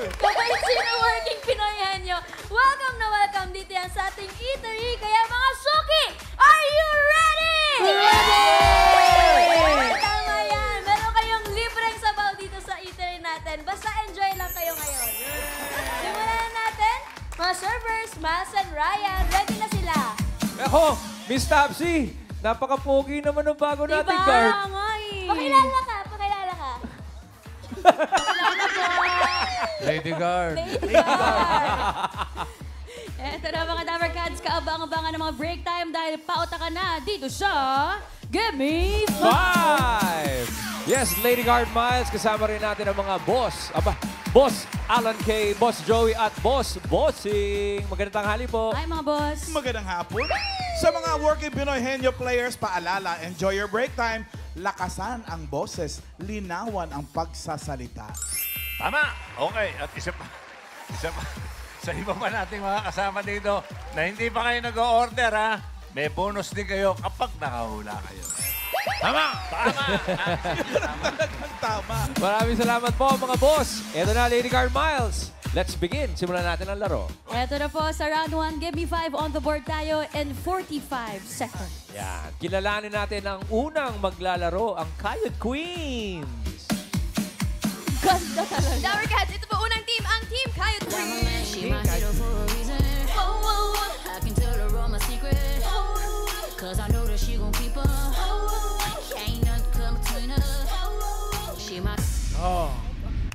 Sino working Pinoy Henyo? Welcome na welcome dito yan sa ating eatery. Kaya mga suki, are you ready? Ready! Tama yan. Meron kayong libreng sabaw dito sa eatery natin. Basta enjoy lang kayo ngayon. Simulan na natin. Mga servers, Miles and Ryan, ready na sila. Ako, Miss Topsy, napaka-pogi naman ng bago nating guard. Diba? Nga eh. Pakilala ka, pakilala ka. Pakilala po. Lady Guard. Lady Guard. Eto na mga Dabber Cats, kaabang-abangan ng mga break time dahil pauta ka na dito sa Give Me 5! Yes, Lady Guard Miles, kasama rin natin ang mga boss. Boss Alan K, Boss Joey at Boss Bossing. Magandang tanghali po. Hi mga boss. Magandang hapon. Sa mga working Pinoy Henyo players, paalala, enjoy your break time. Lakasan ang boses, linawan ang pagsasalita. Tama. Okay. At isa pa. Sa iba pa nating mga kasama dito na hindi pa kayo nag-o-order, ha? May bonus din kayo kapag nakahula kayo. Tama! Talagang tama. Maraming salamat po mga boss. Ito na, Lady Guard Miles. Let's begin. Simulan natin ang laro. Eto na po sa round 1, Give Me 5 on the board tayo in 45 seconds. Yan. Kilalanin natin ang unang maglalaro, ang Kayod Queens. Ganda talaga. Dabber Cats, ito po unang team, ang Team Kayod Queens. She my hero for a reason. I can tell her all my secrets. Cause I know that she gon' keep her. Can't nothing come between us. She my...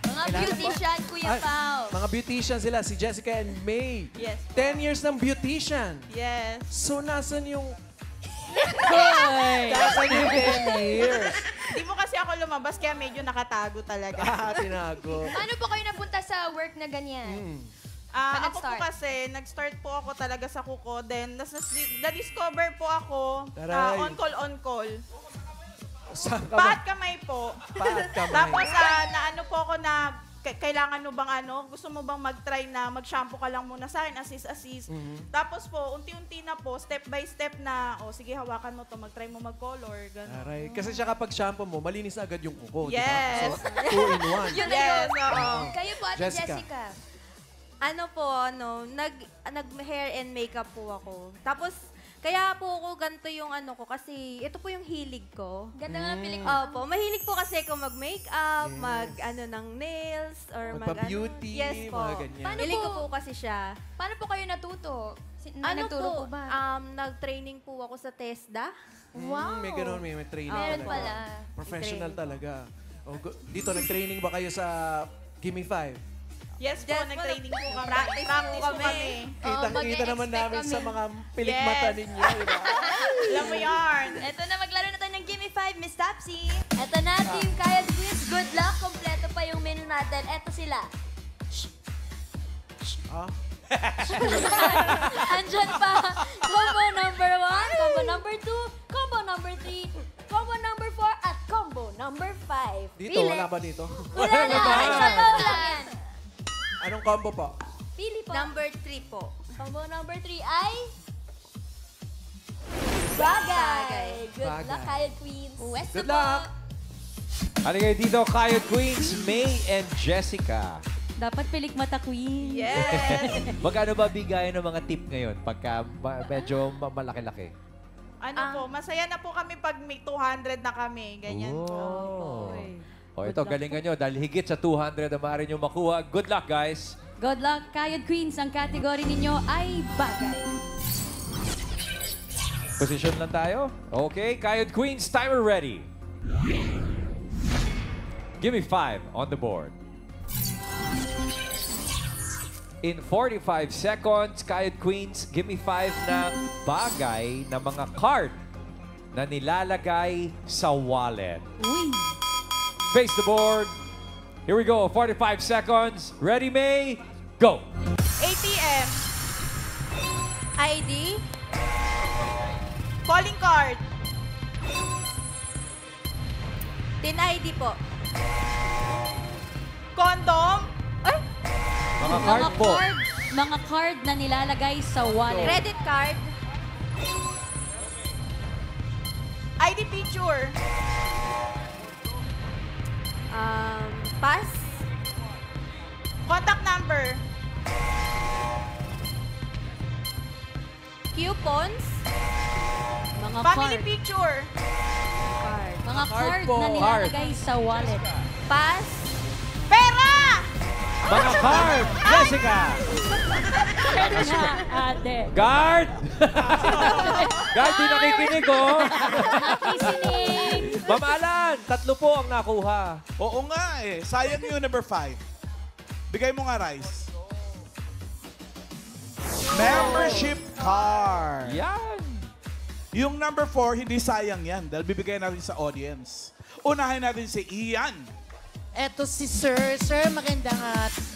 Mga beautician, Kuya Pao. Mga beautician sila, si Jessica and May. Yes. 10 years ng beautician. Yes. So, nasan yung... Hoy! Nasan yung 10 years? Hindi mo kasi ako lumabas, kaya medyo nakatago talaga. Tinago. Paano po kayo napunta sa work na ganyan? Ako po kasi, nag-start po ako talaga sa kuko. Then, na-discover po ako na Taray. on-call. Saan ka ba? Paat kamay po. Paat kamay. Tapos, naano po ako na, kailangan mo bang gusto mo bang mag-try na mag-shampoo ka lang muna sa akin, assist. Tapos po, unti-unti na po, step by step na, sige, hawakan mo to, mag-try mo mag-color, gano'n. Aray. Kasi siya kapag shampoo mo, malinis agad yung kuko. Yes. Diba? So, 2 in 1. Yun na yun. Kayo po, Ate Jessica. Jessica. Nag-hair and makeup po ako. Tapos, kaya po ako ganito yung ko kasi ito po yung hilig ko. Ganda nga piling. Opo, mahilig po kasi ako mag-makeup, ng nails, or Magpa-beauty, Yes po. mga ganyan. Paano Hilig ko po? po kasi siya. Paano po kayo natuto? Nagturo po ba? Nag-training po ako sa TESDA. Wow! May ganun, may training Meron talaga. pala. Professional talaga. Dito, nag-training ba kayo sa Gimme 5? Yes po, Yes po, nag-training po kami. practice po kami. Kita naman namin kami. sa mga pilikmata ninyo. Diba? Alam mo yarn. Eto na, maglaro na tayo ng Gimme 5, Miss Topsy. Eto na, Team Kayod Queens. Good luck. Kompleto pa yung menu natin. Eto sila. Andyan pa. Combo number 1, combo number 2, combo number 3, combo number 4, at combo number 5. Dito, wala ba dito? Wala na. Ay, sabaw lang yan. Anong combo po? Pili po. Number 3 po. Combo number 3 ay... Bagay. Good Bagay. luck, Kayod Queens. Good luck! Halika dito, Kayod Queens, May and Jessica. Dapat pilik mata queen. Yes. Magkano ba bigayan ng mga tip ngayon pagka medyo malaki-laki? Masaya na po kami pag may 200 na kami. Ganyan po. O ito, galingan nyo dahil higit sa 200 na maaari nyo makuha. Good luck, guys! Good luck, Kayod Queens. Ang category ninyo ay bagay. Position lang tayo. Okay, Kayod Queens, timer ready. Give me 5 on the board. In 45 seconds, Kayod Queens, give me 5 na bagay na mga card na nilalagay sa wallet. Uy! Face the board. Here we go, 45 seconds. Ready, May? Go! ATM. ID. Calling card. Tin ID po. Condom. Mga card po. Mga card na nilalagay sa wallet. Credit card. ID picture. Pass. Contact number. Coupons. Mga Family card. picture. Mga card po. na nilalagay sa wallet. Pass. Pera! Mga card! Jessica! Pwede na, ate. Guard! Guard, di nakikinig, oh! Nakisinig. Ma'am Alan, 3 po ang nakuha. Oo nga eh. Sayang yung number 5. Bigay mo nga, Rice. Membership card. Yan! Yung number 4, hindi sayang yan dahil bibigay natin sa audience. Unahin natin si Ian. Eto si Sir. Sir, magandang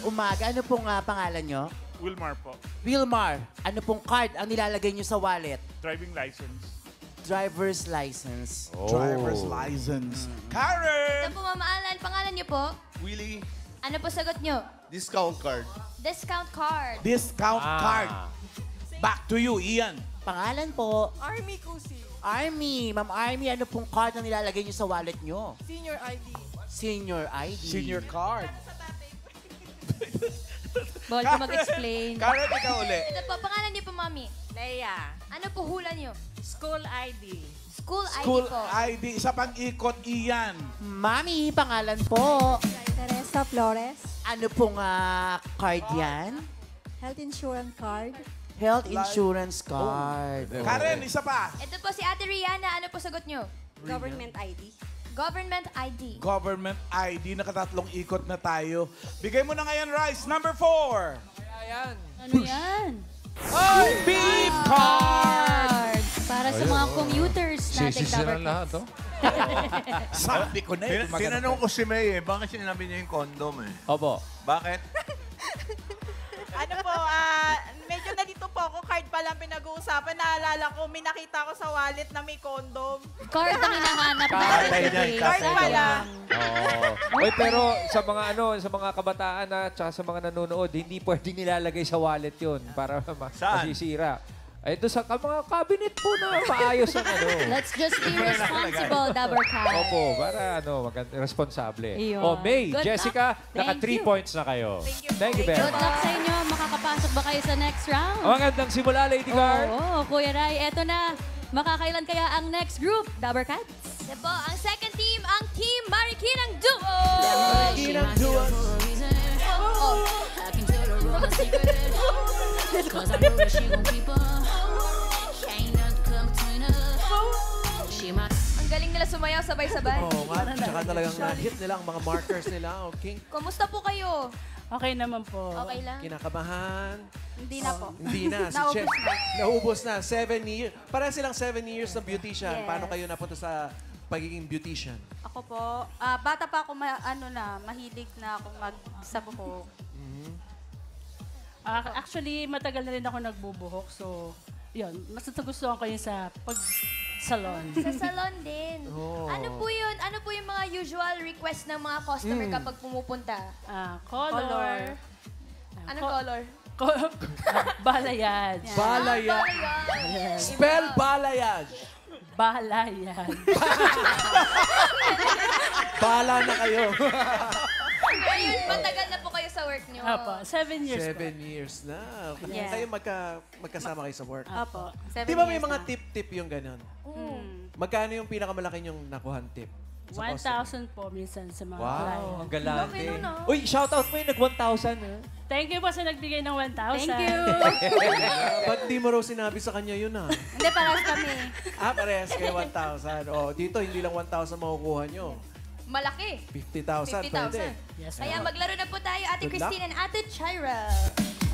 umaga. Ano pong pangalan nyo? Wilmar po. Wilmar, ano pong card ang nilalagay nyo sa wallet? Driving license. Driver's license. Driver's license. Karen! Ito po, Mama Alan, pangalan niyo po? Willie, Ano po sagot niyo? discount card. Discount card. Discount card. Back to you, Ian. Pangalan po? Army Kusi. Army. Ma'am Army, ano pong card ang nilalagay nyo sa wallet nyo? Senior ID. Senior ID. Senior card. Bawal ko mag-explain. Karen, ikaw uli. Ito po, pangalan niyo po, Mami? Leia. Ano po hula niyo? School ID. School ID School po. ID. Isa pang ikot, Ian. Mami, pangalan po? Teresa Flores, Ano pong card yan? health insurance card. Health insurance card. Karen, isa pa. Ito po si Ate Rihanna. Ano po sagot niyo? Government ID. Government ID. Government ID. Nakatatlong ikot na tayo. Bigay mo na ngayon, Rice. Number 4. Ayan. Ano yan? Beep card! Para sa mga commuters natin cover lahat, oh. Sabi ko na eh. Tinanong ko si May bakit sinabi niya yung condom eh? Opo. Bakit? Ano po, medyo nalito po ako. Card pa lang pinag-uusapan. Naalala ko, may nakita ko sa wallet na may condom. Card ang hinahanap Card natin na today. yan, Card pala. Oo. Oy, pero sa mga sa mga kabataan at sa mga nanonood, hindi pwedeng nilalagay sa wallet 'yun para Saan? masisira. Ay, ito sa mga cabinet po na maayos ang Let's just be responsible, Dabber Cat. Opo, para responsable. Iyon. Oh, May, Good Jessica, luck. naka Thank 3 you. points na kayo. Thank you very Good much. luck sa inyo. Makakapasok ba kayo sa next round? Magandang simula, Lady Guard. Oo, Kuya Rai. Eto na. Makakailan kaya ang next group, Dabber Cats? Ito po, ang second team, ang Team Marikinang Duo! Marikinang Duo. I can tell her all my secrets. Cause I know that she gon' keep her. Ain't nothing come between us. She my Ang galing nila sumayaw sabay-sabay. Oo nga. Tsaka talagang na-hit nila ang mga markers nila. Okay. Kumusta po kayo? Okay naman po. Okay lang? Kinakabahan. Hindi na po. Hindi na. Si Naubos Chef. na. Naubos na. 7 years. Para silang 7 years na beautician. Yes. Paano kayo napunta sa pagiging beautician? Ako po, bata pa ako, mahilig na akong magsabuhok. Actually, matagal na rin ako nagbubuhok. So, yun. Mas nagustuhan ko yun sa pag-salon. Sa salon din. Oh. Ano po yun? Ano po yung mga usual request ng mga customer kapag pumupunta? Color. Anong color? Balayage. Balayage. Balayage. Spell balayage. Balayage. Bala na kayo. Ayun, matagal na po kayo sa work niyo. Apo, 7 years 7 po. years na. Yes. Kayo magkasama kayo sa work. Opo. 7 Di ba may years mga na. tip-tip yung ganun? Mm. Magkano yung pinakamalaki yung nakuhan tip? sa customer? 1,000 po minsan sa mga Wow, client. ang galante. Laki nun, ah. Uy, shoutout mo yung nag-1,000. Thank you po sa nagbigay ng 1,000. Thank you. Ba't di mo raw sinabi sa kanya yun ah? Hindi, parehas kami. Parehas kayo 1,000. Dito hindi lang 1,000 makukuha nyo. Malaki. 50,000 pwede. 50,000. Yes, Kaya maglaro na po tayo, Ate Good luck. Christine and Ate Chyra.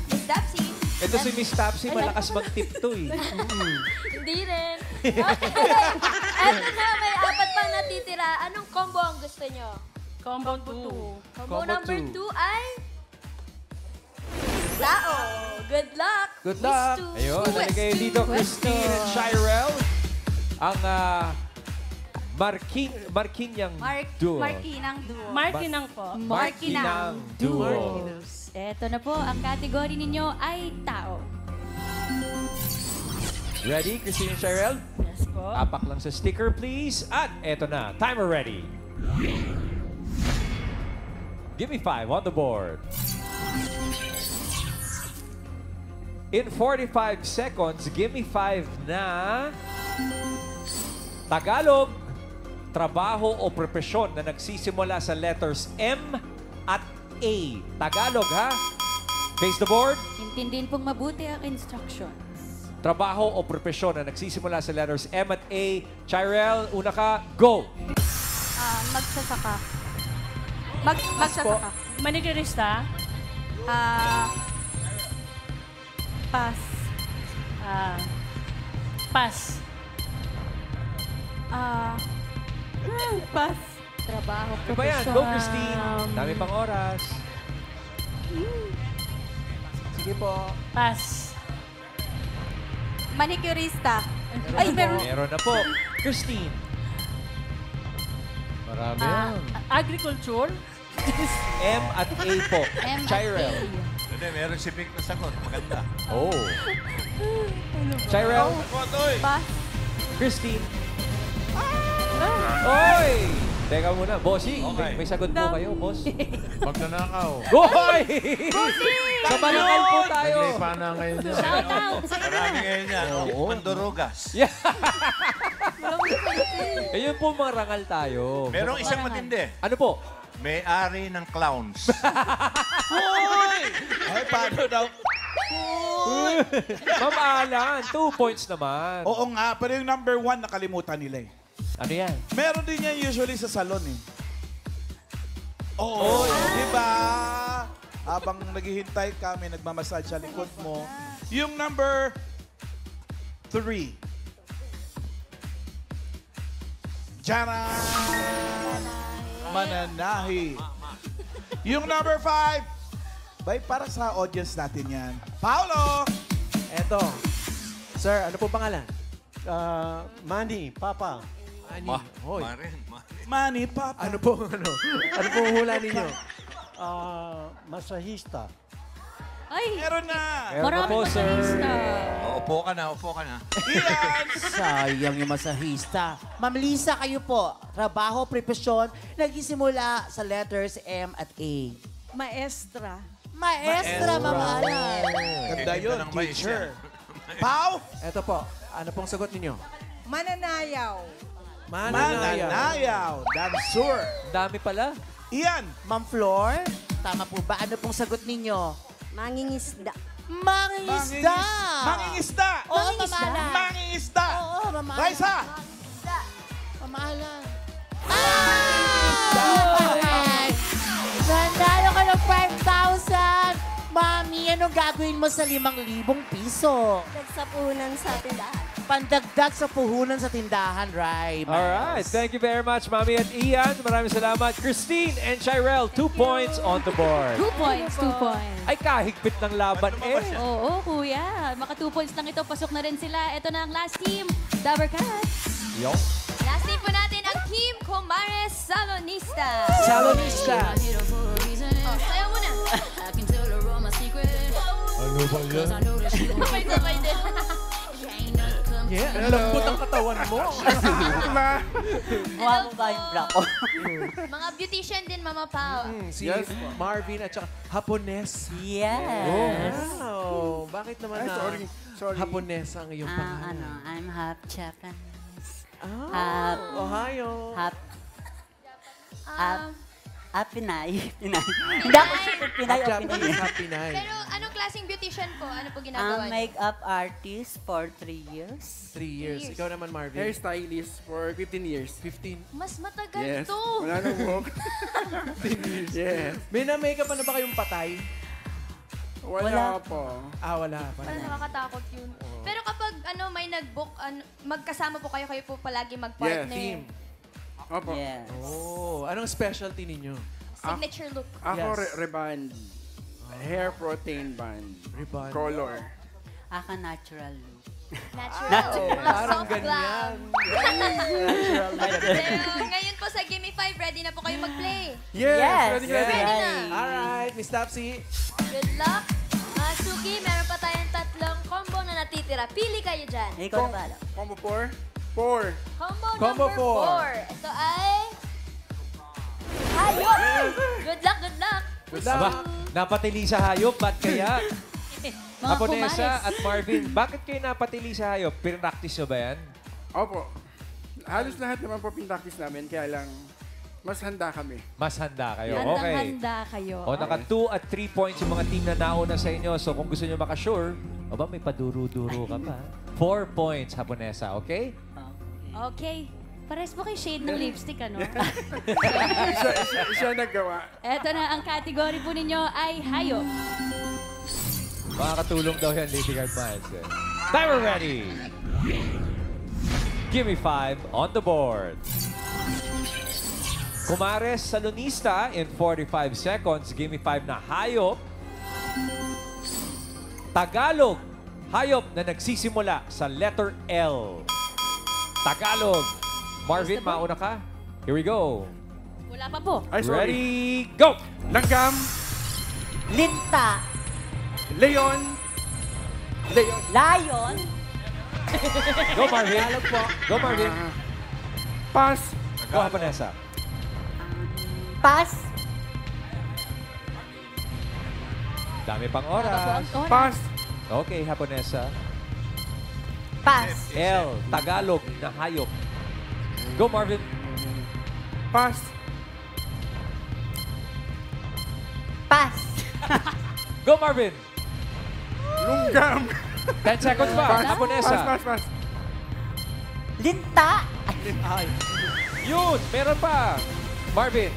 Miss Dapsy. Ito si Miss Tapsy, malakas mag-tip to eh. Hindi rin. Okay. Eto na, may 4 pang natitira. Anong combo ang gusto nyo? Combo 2. Combo Combo number two. 2 ay... Sao. Good luck. Good luck. Ayun, dali kayo dito, Christine and Shirel. Ang Markinyang Duo. Markinang Duo. Markinang po. Markinang Duo. Eto na po, ang category ninyo ay tao. Ready, Christine and Shirel? Yes po. Apak lang sa sticker, please. At eto na, timer ready. Give me 5 on the board. In 45 seconds, give me 5 na Tagalog, trabaho o profesyon na nagsisimula sa letters M at A. Tagalog, ha? Face the board. Intindihin pong mabuti ang instruction. Trabaho o profesyon na nagsisimula sa letters M at A. Chirel, una ka, go! Magsasaka. Magsasaka. Manicurista. Pass. Pass. Pass. Trabaho, Ano ba yan? Go, Christine. Dami pang oras. Sige po. Pass. Manicurista. Ay, meron. Meron na po. Christine. Marami yan. Agriculture. M at A po. M at Chirel. Hindi, meron si Vic na sagot. Maganda. Oh. Chirel. Pass. Christine. Oy! Teka muna, bossing. Okay. May sagot po kayo, boss. Magnanakaw. Goy! Sa Malakal po tayo. Naglipa na ngayon yan. Shout out. Marami ngayon yan. Mandurugas. Yeah. Ayun po mga rangal tayo. Merong isang matindi. Ano po? May-ari ng clowns. Ay, paano daw? Ma'am Alan, 2 points naman. Oo nga, pero yung number 1 nakalimutan nila eh. Ano yan? Meron din yan usually sa salon eh. Oo, di ba? Habang naghihintay kami, nagmamassage sa likod mo. Yung number 3. Jaran! Mananahi. Yung number 5. Bay, para sa audience natin yan. Paolo! Eto. Sir, ano po pangalan? Manny, Papa. Manny. Hoy. Manny, Papa. Ano po, ano? Ano po hula ninyo? Masahista. Ay, Meron na. Meron po, sir. Upo ka na, upo ka na. Sayang yung masahista. Ma'am Lisa, kayo po. Trabaho, profesyon, nagsisimula sa letters M at A. Maestra. Maestra, Ma'am Alan. Ganda yun, Ng teacher. Pau! Eto po. Ano pong sagot ninyo? Mananayaw. Mananayaw. Dansur. Dami pala. Iyan. Ma'am Flor, tama po ba? Ano pong sagot ninyo? mangingisda. Mangingisda! Mangingisda. Oo, Ma'am Alan. Mangingisda. Oo, Ma'am Alan. Raisa. Ma'am Alan. Correct! Nanalo ka ng 5,000! Mami, anong gagawin mo sa 5,000 piso? Sa puhunan sa tindahan. Pandagdag sa puhunan sa tindahan, right? Alright, thank you very much, Mami at Ian. Maraming salamat. Christine and Chirel, 2 points on the board. 2 points, 2 points. Ay, kahigpit ng laban eh. Oo, kuya. Maka 2 points lang ito. Pasok na rin sila. Ito na ang last team, Dabber Cats. Yo. Last team po natin ang Team Comares Salonista. Salonista. Oh, sayo muna. Ano ba yan? Sabay-sabay din. Yeah, ang lambot ang katawan mo. Hello po. Mga beautician din, Mama Pao. Si Marvin at saka Hapones. Yes. Wow. Bakit naman na Hapones ang iyong pangalan? I'm half Japanese. Ah, Ohio. Pinay. Hindi ako sure Pinay o Japanese, Pinay. Pinay. Pero anong klaseng beautician po? Ano po ginagawa niyo? Makeup artist for 3 years. 3 years. Ikaw naman, Marvin. Hairstylist for 15 years. 15. Mas matagal Yes. to. Wala nang buhok. 15 years. Yes. May na-makeup na ba kayong patay? Wala po. Wala. Parang nakakatakot yun. Pero kapag may nag-book, magkasama po kayo po palagi mag-partner. Team. Opo. Oh, anong specialty ninyo? Signature look. Ako, Yes. reband. Hair protein band. Rebond. Color. Aka natural look. Natural. Parang Soft ganyan. glam. So, ngayon po sa Gimme 5, ready na po kayo mag-play. Yes. Ready na. Alright, Miss Tapsi. Good luck. Suki, meron pa tayong 3 combo na natitira. Pili kayo dyan. Ikaw na pala. Combo 4? 4. Combo Combo number four. 4. Ito ay... Hayop! Good luck, good luck. Good Aba, luck. napatili sa hayop. Ba't kaya? Mga Haponesa kumares. at Marvin, bakit kayo napatili sa hayop? Pinractice nyo ba yan? Opo. Halos lahat naman po pinractice namin, kaya lang mas handa kami. Mas handa kayo. Okay. Handang-handa kayo. O, naka 2 at 3 points yung mga team na nauna sa inyo. So, kung gusto nyo makasure, aba, may paduro-duro ka pa. 4 points, Haponesa, okay? Okay. Pares po kay shade ng lipstick, ano? Siya naggawa. Eto na, ang category po ninyo ay hayop. Makakatulong daw yan, Lady Guard Miles. Eh. Timer ready! Give me 5 on the board. Kumares Salonista in 45 seconds. Give me 5 na hayop. Tagalog. Hayop na nagsisimula sa letter L. Tagalog. Marvin, mauna ka. Here we go. Wala pa po. Ay, sorry. Ready, go! Langgam. Linta. Leon. Leon. Lion. Go, Marvin. Go, Marvin. Pass. Go, Haponesa. Pass. Dami pang Wala pa po oras. ang oras. Pass. Okay, Haponesa. Pass. L, Tagalog na hayop. Go, Marvin. Pass. Pass. Go, Marvin. Lunggam. 10 seconds pa. Pass. Haponesa. Pass, pass, pass. Linta. Yun, meron pa. Marvin.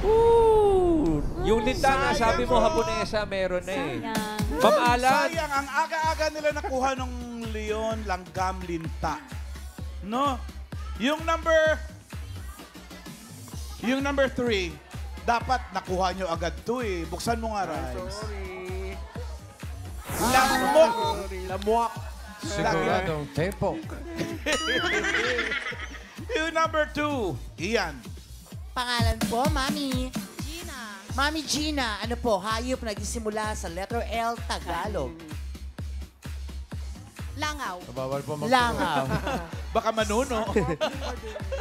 Ooh. Yung linta na sabi mo, Haponesa, meron na eh. Sayang. Ma'am Alan. Sayang, ang aga-aga nila nakuha ng Leon, Langgam, Linta. No? Yung number 3, dapat nakuha nyo agad to eh. Buksan mo nga, Rice. Sorry. Lamok. Lamuak. Siguradong tempo. Yung number 2, Ian. Pangalan po, Mami. Gina. Mami Gina. Ano po, hayop nagsisimula sa letter L, Tagalog. Langaw. Bawal po mag- Langaw. Baka manuno.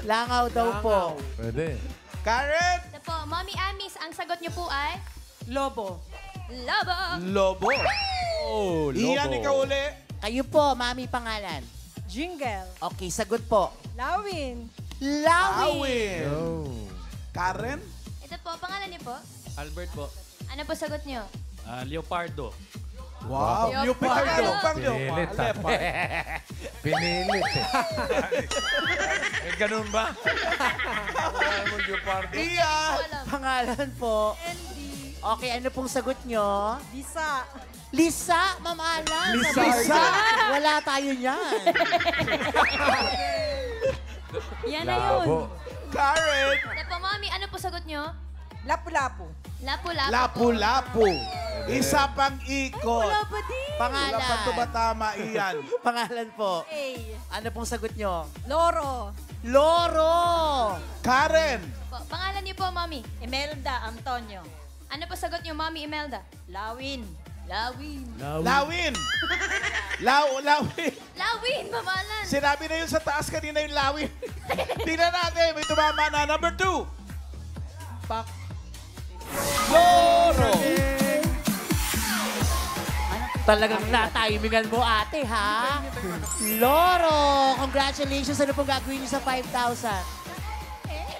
Langaw daw po. Pwede. Karen. Ito po, Mommy Amis, ang sagot niyo po ay... Lobo. Lobo. Lobo. Oh, lobo. Ian, ikaw uli. Kayo po, Mami, pangalan. Jingle. Okay, sagot po. Lawin. Lawin. Awin. Karen. Ito po, pangalan niyo po? Albert po. Ano po sagot niyo? Leopardo. Wow. Leopardo. Pinilit. Pinilit. Ganun ba? Ian. Pangalan po. Okay, ano pong sagot nyo? Bisa. Lisa, Ma'am Alan. Lisa. Wala tayo niyan. Yan na yun. Karen. Ito po, Mommy, ano po sagot niyo? Lapu-lapu. Lapu-lapu. Lapu-lapu. Isa pang ikot. Wala pa din. Pangalan. Wala pa ito ba tama, Ian? Pangalan po. A. Ano pong sagot nyo? Loro. Loro. Karen. Po, pangalan niyo po, Mommy. Imelda Antonio. Ano po sagot niyo, Mommy Imelda? Lawin. Lawin. Lawin. Lawin. Lawin, mamalan. Sinabi na yun sa taas kanina yung lawin. Tingnan natin, may tumama na. Number 2. Pak. Loro. Talagang na-timingan mo, ate, ha? Loro! Congratulations! Ano pong gagawin niyo sa 5,000?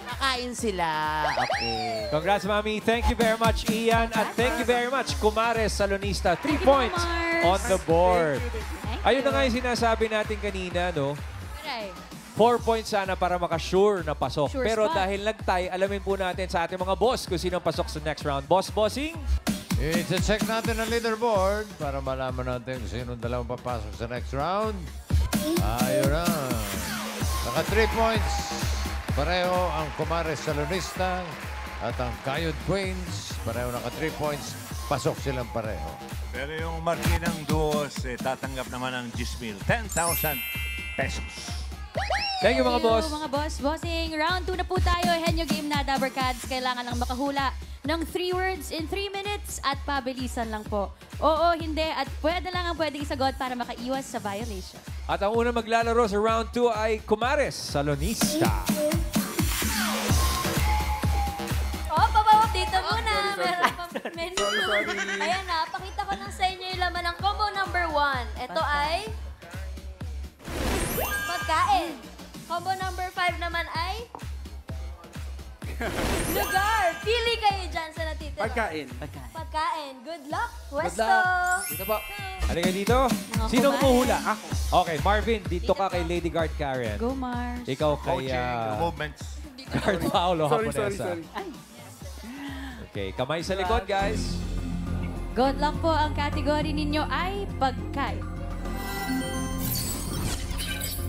Nakain sila. Okay. Congrats, Mami. Thank you very much, Ian. At thank you very much, Kumares Salonista. 3 points on the board. Ayun na nga yung sinasabi natin kanina, no? Aray. 4 points sana para makasure na pasok. Sure Pero spot. dahil nagtay, alamin po natin sa ating mga boss kung sino pasok sa next round. Bossing? I-check natin ang leaderboard para malaman natin kung sino dalawang papasok sa next round. Ayun na. Naka 3 points. Pareho ang Kumares Salonista at ang Kayod Queens. Pareho naka 3 points. Pasok silang pareho. Pero yung Martinang Duos, tatanggap naman ng 10,000 pesos. Thank you, mga boss. Mga bossing. Round 2 na po tayo. Henyo game na, Dabber Cats. Kailangan lang makahula ng 3 words in 3 minutes at pabilisan lang po. Oo, hindi. At pwede lang ang pwedeng isagot para makaiwas sa violation. At ang unang maglalaro sa round 2 ay Kumares Salonista. Oh, pabawap dito muna. Meron pa. Menu. Sorry. Ayan na, pakita ko lang sa inyo yung laman ng combo number 1. Ito ay pagkain. Combo number 5 naman ay lugar. Pili kayo dyan sa natitira. Pagkain. Pagkain. Good luck. Pwesto. Dito po. Halika dito. Sino kumuhula? Ako. Okay, Marvin, dito ka kay Lady Guard Karen. Go, Mars. Ikaw kay Coaching movements. Guard Paolo Sorry. Haponesa. Okay, kamay sa likod, guys. Good luck po. Ang category ninyo ay pagkain.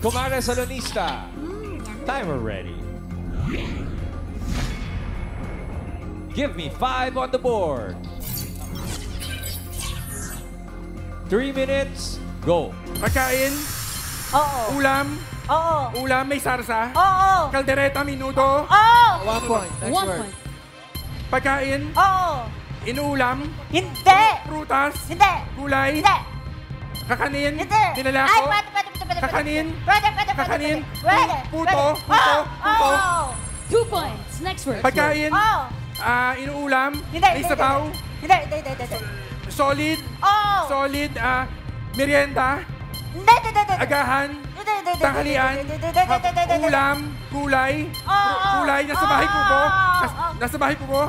Kumare Salonista. Timer ready. Give me 5 on the board. 3 minutes, go. Pagkain. Oo. Ulam. Oo. Ulam may sarsa. Oo. Kaldereta, minuto. Oo. 1 point. Next 1 word. point. Pagkain. Oo. Inuulam. Hindi. Prutas. Hindi. Gulay. Hindi. Kakanin. Hindi. Nilalako. Ay, pwede. Kakanin. Pwede. Kakanin. Pwede. Puto. Pwede. Puto. Oo. 2 points. Next word. Pagkain. Oo. Inuulam. Hindi. May sabaw. Hindi. Solid. Oo. Solid. Merienda. Hindi. Agahan. Hindi. Tanghalian. Ulam. Gulay. Oo. Gulay. Nasa bahay kubo. Nasa bahay kubo.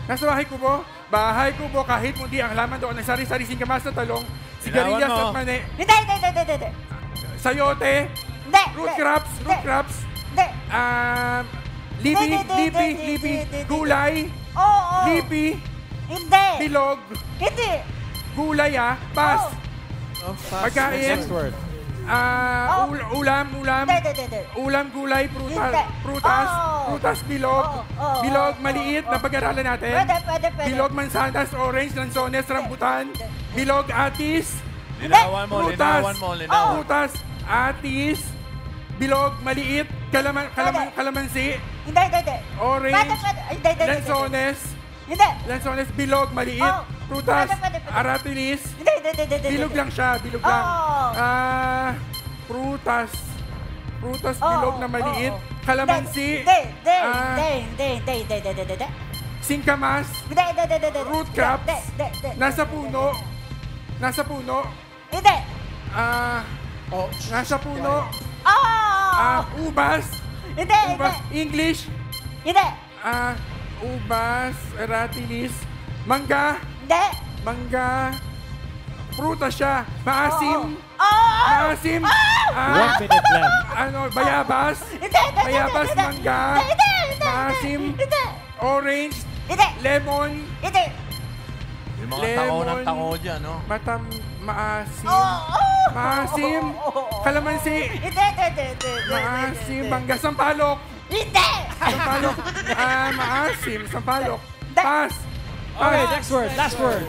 Nasa bahay kubo. Bahay kubo kahit hindi ang laman doon ay sari-sari singkamas na talong. Sigarilyas Binawan mo. at mani. Hindi. Sayote. Hindi. Root crops. Hindi. Lipi. Gulay. Oo. Lipi. Hindi. Bilog. Hindi. Gulay Pass. Oh, pass. Pagkain. Next word. Ulam. Hindi. Ulam, gulay, prutas. Hindi. Prutas. Oo. Prutas, bilog. Oo. Bilog, maliit na pag-aralan natin. Pwede. Bilog, mansanas, orange, lansones, rambutan. Bilog, atis. Linawan mo. Prutas, atis. Bilog, maliit. Kalamansi. Hindi. Orange. Hindi. Lansones. Hindi. Lansones, bilog, maliit. Oh. Prutas, Pwede. aratilis. Hindi. Bilog lang siya, bilog lang. Oo. Prutas, bilog na maliit. Kalamansi. Hindi. Singkamas. Hindi. Root crops. Hindi. Nasa puno. Hindi. Nasa puno. Ubas. Hindi. English. Hindi. Ubas, aratilis. Mangga. Hindi. Mangga. Prutas siya. Maasim. Oo. Maasim. 1 minute left. Bayabas. Hindi. Bayabas, mangga. Hindi. Maasim. Hindi. Orange. Hindi. Lemon. Hindi. Yung mga tao ng tao dyan, no? Maasim. Oo. Maasim. Kalamansi. Hindi. Maasim. Mangga. Sampalok. Hindi. Sampalok. Maasim. Sampalok. Pass. Okay, next word. Last word.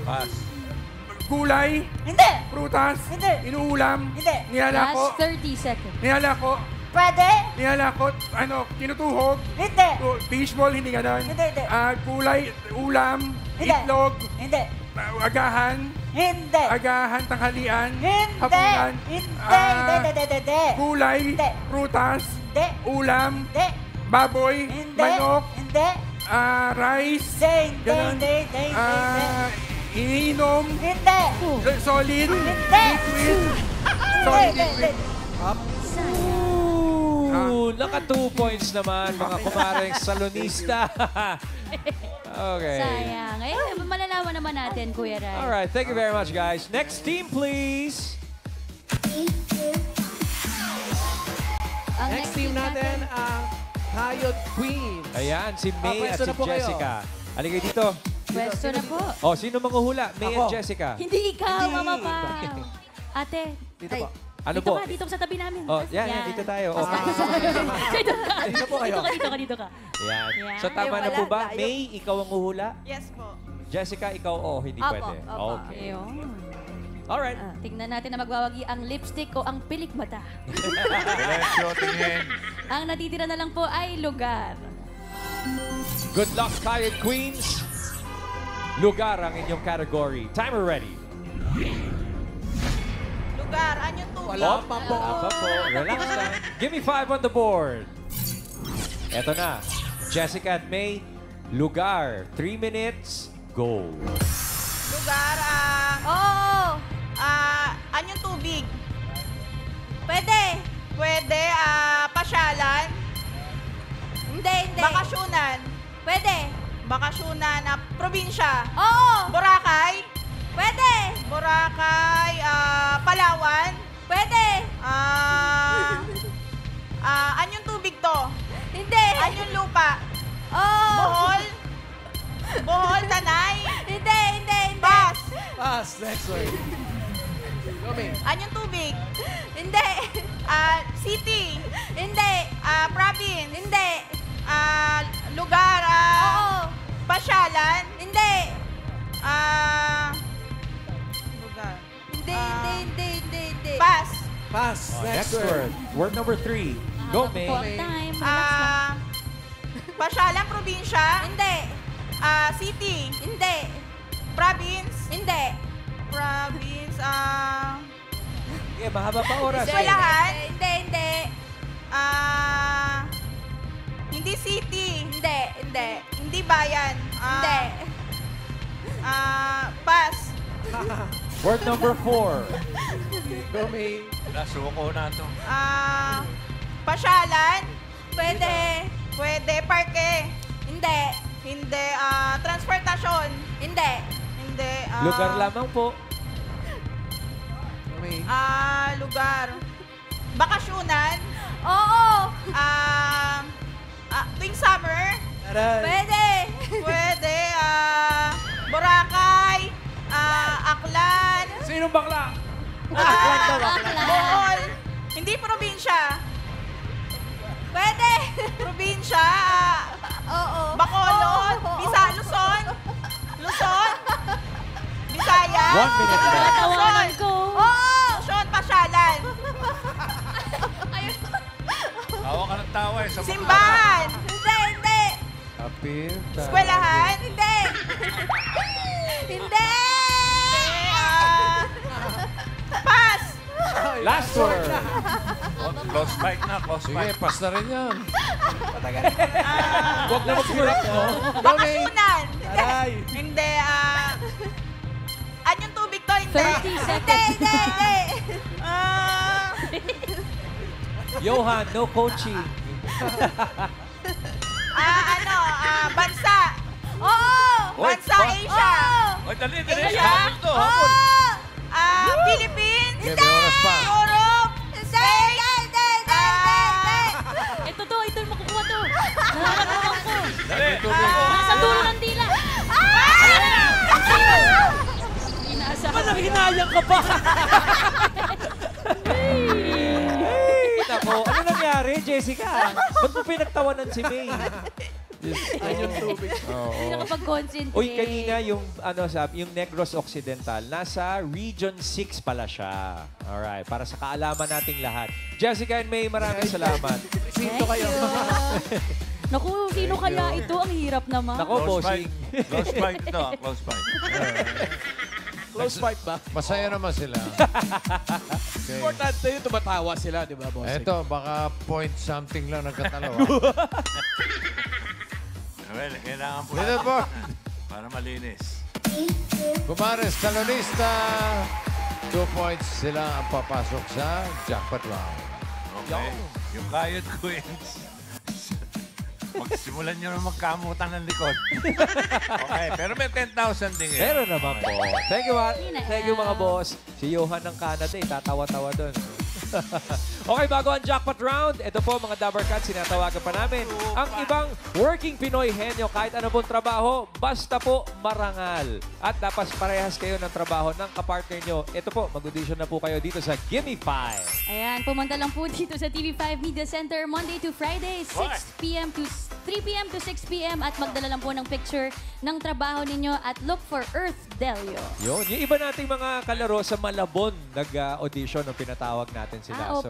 Pass. Gulay. Hindi. Prutas. Hindi. Inuulam. Hindi. Nilalako. Last 30 seconds. Nilalako. Pwede. Nilalako. Tinutuhog. Hindi. Fishball, hindi ganun. Hindi. Gulay, ulam, Hindi. itlog, Hindi. agahan, Hindi. agahan, tanghalian, Hindi. hapunan, Hindi. gulay, Hindi. prutas, Hindi. ulam, Hindi. baboy, Hindi. manok, Hindi. rice, Hindi. ganun. Iniinom, Hindi. solid, Hindi. liquid, solid liquid. Naka 2 points naman, mga kumareng salonista. Okay. Sayang. Eh, malalaman naman natin, Kuya Rai. Alright, thank you very much, guys. Next team, please. Ang Next team natin, ang Hayot Queen. Ayan, si May at pwesto si na po kayo. Jessica. Halika dito. Pwesto na po. Oh, sino manguhula? May Ako. and Jessica. Hindi ikaw, Mama Pa. Ate. Dito ay, po. Ano dito po? ka, dito ka sa tabi namin. Oh, yan, dito tayo. Oh. Dito ka. Dito po kayo. Dito ka. Yan. Yan. So, tama Ay, na po wala, ba? layo. May, ikaw ang uhula? Yes po. Jessica, ikaw hindi Opo, pwede. opo. Okay. Ayun. Alright. Tingnan natin na magwawagi ang lipstick o ang pilik mata. Diretso, tingin. Ang natitira na lang po ay lugar. Good luck, Kayod Queens. Lugar ang inyong category. Timer ready. Lugar. Anyo to? Wala pa po. Wala pa po. Relax lang. Give me 5 on the board. Eto na. Jessica at May, lugar. 3 minutes. go. Lugar, Oo. anyong tubig. Pwede. Pwede, pasyalan. Hindi. Bakasyunan. Pwede. Bakasyunan, probinsya. Oo. Boracay. Pwede. Boracay, Palawan. Pwede. Anyong tubig to? Hindi. Anyong lupa? Oo. Bohol? Bohol, Tanay? Hindi. Pass. Pass. Next word. Come. Anyong tubig? Hindi. City? Hindi. Province? Hindi. Lugar? Oo. Pasyalan? Hindi. Lugar. Hindi. Pass. Pass. Next word. Word number 3. Go, May. Time. Pasyalan, probinsya? Hindi. City? Hindi. Province? Hindi. Province, Okay, mahaba pa oras. Eskwelahan? Hindi. Hindi city? Hindi. Hindi bayan? Hindi. Pass. Word number 4. Go, May. Nasuko na ito. Pasyalan? Pwede. Pwede. Parke? Hindi. Hindi. Transportasyon? Hindi. Hindi. Lugar lamang po. Go, May. Lugar. Bakasyunan? Oo. Tuwing summer? Aray. Pwede. Pwede. Boracay? Aklan? Sinong bakla? Bohol? Hindi probinsya. Pwede. Probinsya? Oo. Bacolod? Luzon? Visayas? 1 minute left. Tawanan ko. Oo. Luzon, pasyalan. Tawa ka ng tawa eh. Simbahan? Hindi. Apir. Eskwelahan? Hindi. Hindi. Pass. Last word. Close fight na, close Sige, fight. pass na rin yan. Huwag na mag-work, no? Bakasyunan? Aray. Hindi. Anyong tubig to? Hindi. 30 seconds. Hindi. Johan, no coaching. Bansa? Oo. Bansa, Asia? Oy, dali. Asia? Habol to, habol. Philippines? Okay, may oras pa. Europe? Spain? Ito makukuha to. Nararamdaman ko. Dali. Nasa dulo ng dila. Inaasahan ko. Hinayang ka pa. Nako, ano nangyari, Jessica? Ba't mo pinagtawanan si May? Anyong tubig. Hindi nakapag-concentrate. Uy, kanina yung, yung Negros Occidental, nasa Region 6 pala siya. Alright, para sa kaalaman nating lahat. Jessica and May, maraming salamat. Sinto kayo. Naku, sino kaya ito? Ang hirap naman. Nako, bossing. Close fight to, close fight. Close fight ba? Masaya naman sila. Okay. Importante yung tumatawa sila, di ba, boss? Eto, baka point something lang nagkatalawa. Well, kailangan po Leaderboard. para malinis. Kumares, Talonista. 2 points sila ang papasok sa jackpot round. Okay. Yung Kayod Queens. Magsimulan nyo na magkamutan ng likod. Okay, pero may 10,000 din eh. Meron naman po. Thank you, thank you mga boss. Si Johan ng Canada, tatawa-tawa doon. Okay, bago ang jackpot round, ito po mga Dabber Cats, sinatawagan pa namin ang ibang working Pinoy henyo kahit ano pong trabaho, basta po marangal. At dapat parehas kayo ng trabaho ng kapartner nyo. Ito po, mag-audition na po kayo dito sa Gimme 5. Ayan, pumunta lang po dito sa TV5 Media Center Monday to Friday, 6 p.m. to 3 p.m. to 6 p.m. at magdala lang po ng picture ng trabaho ninyo at look for Earth Delio. Yun, yung iba nating mga kalaro sa Malabon, nag-audition nung pinatawag natin sila. Opo. So,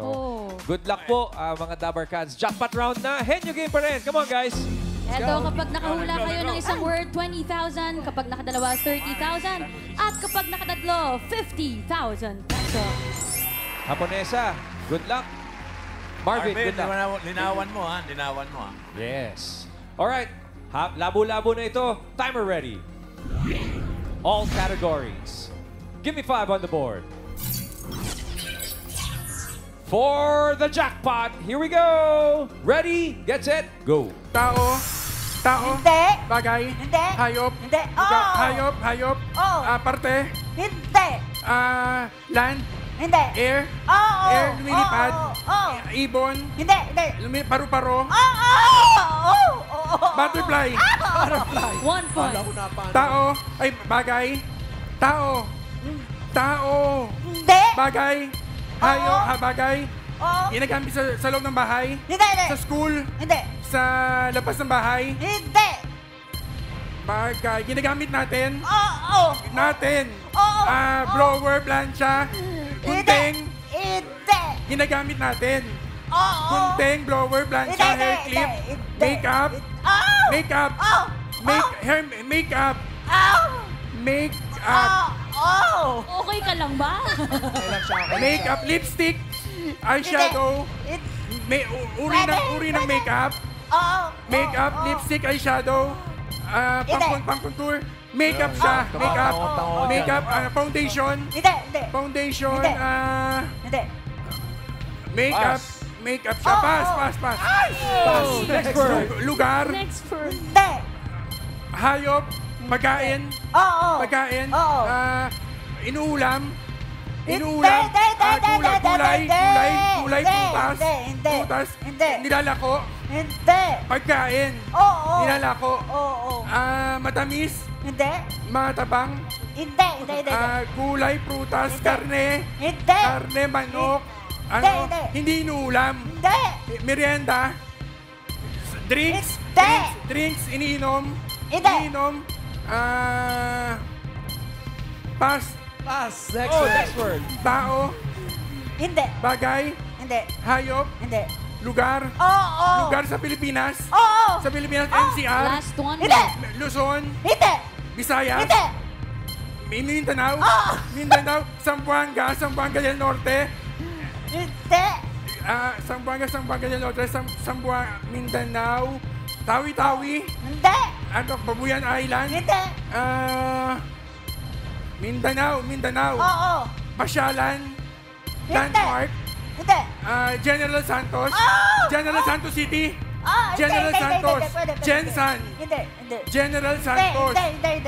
good luck po mga Dabber Cats. Jackpot round na, henyo game pa rin. Come on, guys. Eto, kapag nakahula kayo ng isang word, 20,000. Kapag nakadalawa, 30,000. At kapag nakatatlo, 50,000 pesos. Haponesa, good luck. Marvin, good luck. Linawan mo ha, linawan mo ha. Yes. Alright, labo-labo na ito. Timer ready. All categories. Give me 5 on the board. For the jackpot, here we go. Ready, get set, go. Tao. Hindi. Bagay. Hindi. Hayop. Hindi. Hayop. Oo. Parte. Hindi. Land. Hindi. Air. Oo. Air, lumilipad. Oo. Ibon. Hindi. Paru-paro. Oo. Butterfly. Butterfly. 1 point. Tao. Ay, bagay. Tao. Hindi. Bagay. Bagay. Oo. Ginagamit sa loob ng bahay. Hindi. Sa school. Hindi. Sa labas ng bahay. Hindi. Bagay. Ginagamit natin. Oo. Oo. Blower, plancha. Gunting. Hindi. Ginagamit natin. Oo. Gunting, blower, plancha, hair clip. Makeup. Makeup. Makeup. Okay ka lang ba? Makeup, lipstick, eyeshadow. Uri ng makeup. Makeup, lipstick, eyeshadow. Pang-contour. Makeup siya. Makeup, foundation. Foundation. Makeup siya. Pass. Next word. Lugar. Next word. Hayop. Pagkain. Pagkain. Inuulam. Gulay. Prutas. Nilalako. Pagkain. Nilalako. Matamis. Matabang. Gulay, prutas, karne. Karne, manok. Hindi inuulam. Merienda. Drinks. Iniinom. Pass. Next word. Tao. Hindi. Bagay. Hindi. Hayop. Hindi. Lugar. Oo. Lugar sa Pilipinas. Oo. Sa Pilipinas, NCR. Last one. Hindi. Luzon. Hindi. Visayas. Hindi. Mindanao. Oo. Mindanao. Zamboanga del Norte. Hindi. Zamboanga del Norte. Mindanao. Tawi-Tawi. Hindi. Babuyan Island. Hindi. Mindanao. Oo. Pasyalan. Hindi. Landmark. Hindi. General Santos. Oh! General Santos City. Hindi. General Santos. Pwede. Jensan. Hindi. General Santos. Hindi.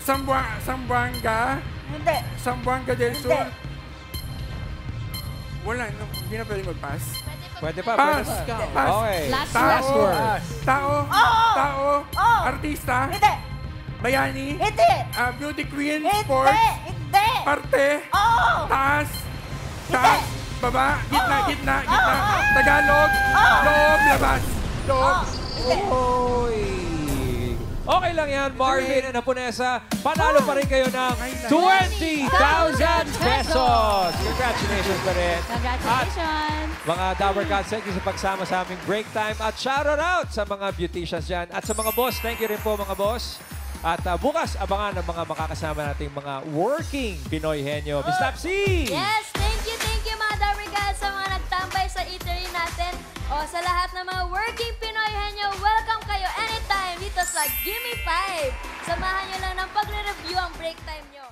Zamboanga. Hindi. Zamboanga del Sur. Wala. Hindi na pwede mag-pass. Pwede pa. Pass. Okay. Last word. Tao. Artista. Hindi. Bayani. Hindi. Beauty queen. Sports. Hindi. Parte. Oo. Taas. Baba. Gitna. Tagalog. Loob. Labas. Loob. Oy! Okay lang yan, Marvin and Aponesa. Panalo pa rin kayo ng 20,000 pesos! Congratulations pa rin. Congratulations! Mga Dabber Cats, thank you sa pagsama sa aming break time. At shoutout out sa mga beauticians dyan. At sa mga boss, thank you rin po mga boss. At bukas, abangan ang mga makakasama nating mga working Pinoy Henyo. Miss Tapsi! Yes, thank you mga Dabber Cats sa mga nagtambay sa eatery natin. O sa lahat ng mga working Pinoy Henyo, welcome kayo anytime dito sa Gimme 5. Samahan nyo lang ng pagre-review ang break time nyo.